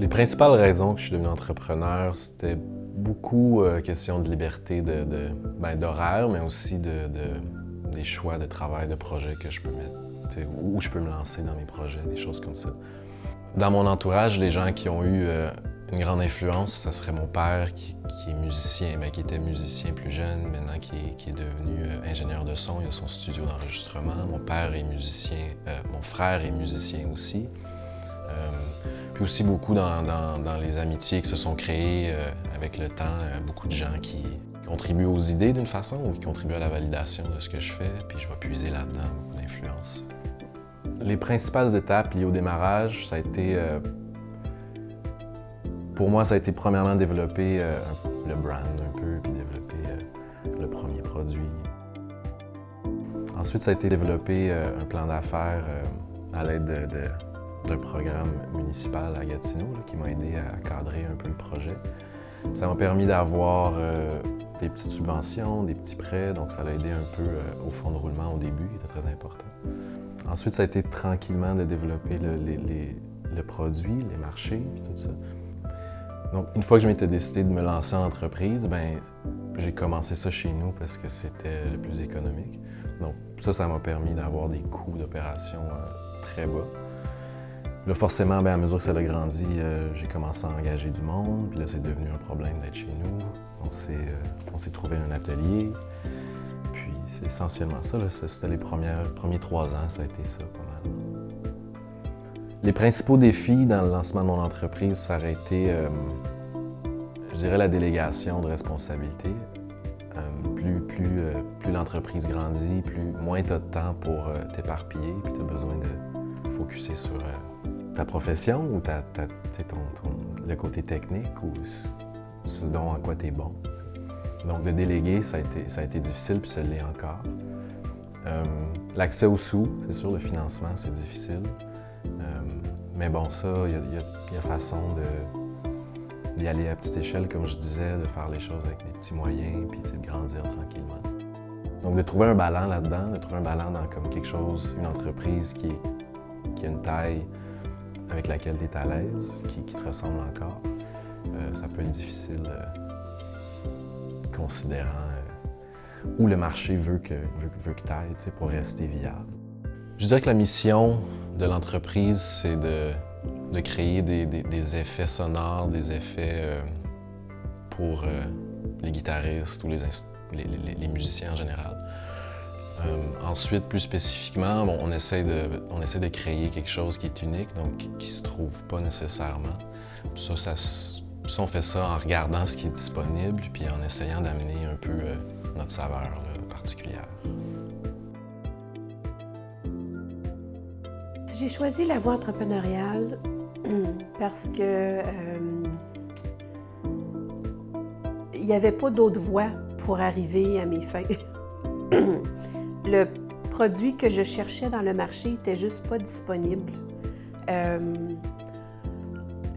Les principales raisons que je suis devenu entrepreneur, c'était beaucoup question de liberté d'horaire, mais aussi des choix de travail, de projets que je peux mettre, où je peux me lancer dans mes projets, des choses comme ça. Dans mon entourage, les gens qui ont eu une grande influence, ça serait mon père qui est musicien, qui était musicien plus jeune, maintenant qui est devenu ingénieur de son, il a son studio d'enregistrement. Mon père est musicien, mon frère est musicien aussi. Puis aussi beaucoup dans les amitiés qui se sont créées avec le temps, beaucoup de gens qui contribuent aux idées d'une façon ou qui contribuent à la validation de ce que je fais, puis je vais puiser là-dedans beaucoup d'influence. Les principales étapes liées au démarrage, ça a été, pour moi, ça a été premièrement développer le brand un peu, puis développer le premier produit. Ensuite, ça a été développer un plan d'affaires à l'aide d'un programme municipal à Gatineau qui m'a aidé à cadrer un peu le projet. Ça m'a permis d'avoir des petites subventions, des petits prêts, donc ça l'a aidé un peu au fonds de roulement au début, qui était très important. Ensuite, ça a été tranquillement de développer le produit, les marchés, puis tout ça. Donc, une fois que je m'étais décidé de me lancer en entreprise, j'ai commencé ça chez nous parce que c'était le plus économique. Donc, ça m'a permis d'avoir des coûts d'opération très bas. Là, forcément, à mesure que ça a grandi, j'ai commencé à engager du monde. Puis là, c'est devenu un problème d'être chez nous. On s'est trouvé un atelier. Puis c'est essentiellement ça. C'était les premiers 3 ans, ça a été ça, pas mal. Les principaux défis dans le lancement de mon entreprise, ça aurait été, je dirais, la délégation de responsabilités. Plus l'entreprise grandit, moins tu as de temps pour t'éparpiller, puis tu as besoin de focusser sur ta profession ou le côté technique ou ce dont en quoi tu es bon. Donc de déléguer, ça a été difficile, puis ça l'est encore. L'accès aux sous, c'est sûr, le financement, c'est difficile. Mais bon, ça, il y a façon d'y aller à petite échelle, comme je disais, de faire les choses avec des petits moyens, puis de grandir tranquillement. Donc de trouver un ballon là-dedans, de trouver un ballon dans comme quelque chose, une entreprise qui a une taille avec laquelle tu es à l'aise, qui te ressemble encore, ça peut être difficile considérant où le marché veut que tu ailles pour rester viable. Je dirais que la mission de l'entreprise, c'est de créer des effets sonores, des effets pour les guitaristes ou les musiciens en général. Ensuite, plus spécifiquement, on essaie de créer quelque chose qui est unique, donc qui ne se trouve pas nécessairement. On fait ça en regardant ce qui est disponible, puis en essayant d'amener un peu notre saveur particulière. J'ai choisi la voie entrepreneuriale parce que il n'y avait pas d'autre voie pour arriver à mes fins. Le produit que je cherchais dans le marché n'était juste pas disponible.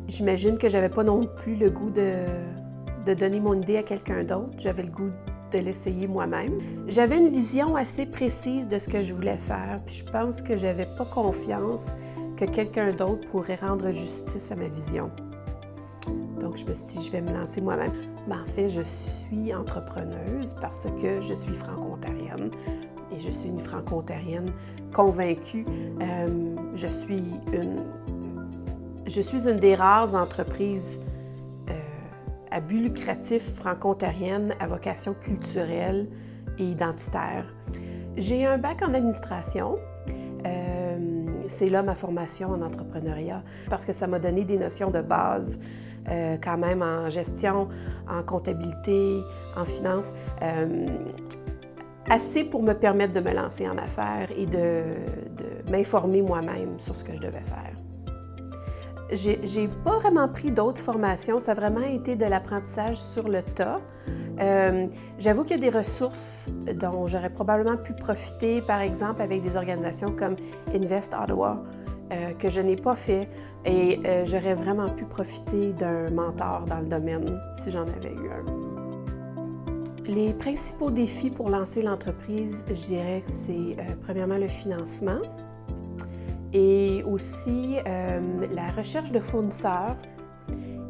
J'imagine que j'avais pas non plus le goût de donner mon idée à quelqu'un d'autre. J'avais le goût de l'essayer moi-même. J'avais une vision assez précise de ce que je voulais faire, puis je pense que j'avais pas confiance que quelqu'un d'autre pourrait rendre justice à ma vision. Donc, je me suis dit, je vais me lancer moi-même. En fait, je suis entrepreneuse parce que je suis franco-ontarienne. Et je suis une franco-ontarienne convaincue. Je suis une des rares entreprises à but lucratif franco-ontarienne à vocation culturelle et identitaire. J'ai un bac en administration. C'est là ma formation en entrepreneuriat parce que ça m'a donné des notions de base quand même en gestion, en comptabilité, en finance. Assez pour me permettre de me lancer en affaires et de m'informer moi-même sur ce que je devais faire. J'ai pas vraiment pris d'autres formations, ça a vraiment été de l'apprentissage sur le tas. J'avoue qu'il y a des ressources dont j'aurais probablement pu profiter, par exemple avec des organisations comme Invest Ottawa, que je n'ai pas fait, et j'aurais vraiment pu profiter d'un mentor dans le domaine si j'en avais eu un. Les principaux défis pour lancer l'entreprise, je dirais que c'est premièrement le financement et aussi la recherche de fournisseurs.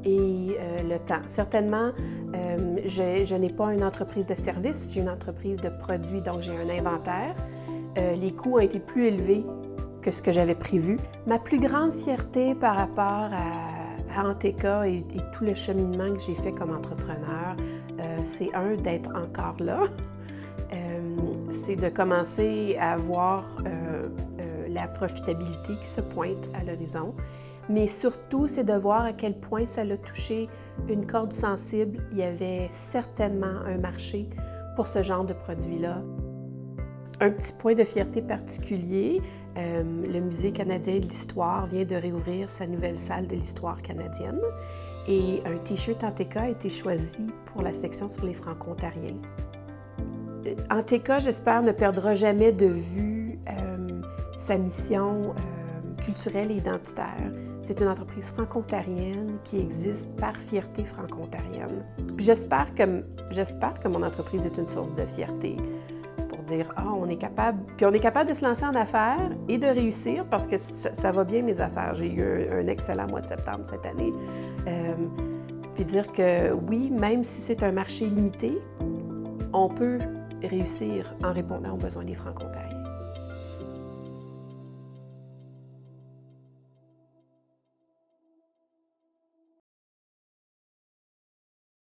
et le temps. Certainement, je n'ai pas une entreprise de service, j'ai une entreprise de produits, donc j'ai un inventaire. Les coûts ont été plus élevés que ce que j'avais prévu. Ma plus grande fierté par rapport à Anteca et tout le cheminement que j'ai fait comme entrepreneur, c'est d'être encore là. C'est de commencer à voir la profitabilité qui se pointe à l'horizon. Mais surtout, c'est de voir à quel point ça l'a touché une corde sensible. Il y avait certainement un marché pour ce genre de produit-là. Un petit point de fierté particulier, le Musée canadien de l'histoire vient de réouvrir sa nouvelle salle de l'histoire canadienne et un T-shirt Anteca a été choisi pour la section sur les Franco-Ontariens. Anteca, j'espère, ne perdra jamais de vue sa mission culturelle et identitaire. C'est une entreprise franco-ontarienne qui existe par fierté franco-ontarienne. Puis j'espère que mon entreprise est une source de fierté pour dire « Ah, on est capable... » Puis on est capable de se lancer en affaires et de réussir parce que ça va bien mes affaires. J'ai eu un excellent mois de septembre cette année. Puis dire que oui, même si c'est un marché limité, on peut réussir en répondant aux besoins des Franco-Ontariens.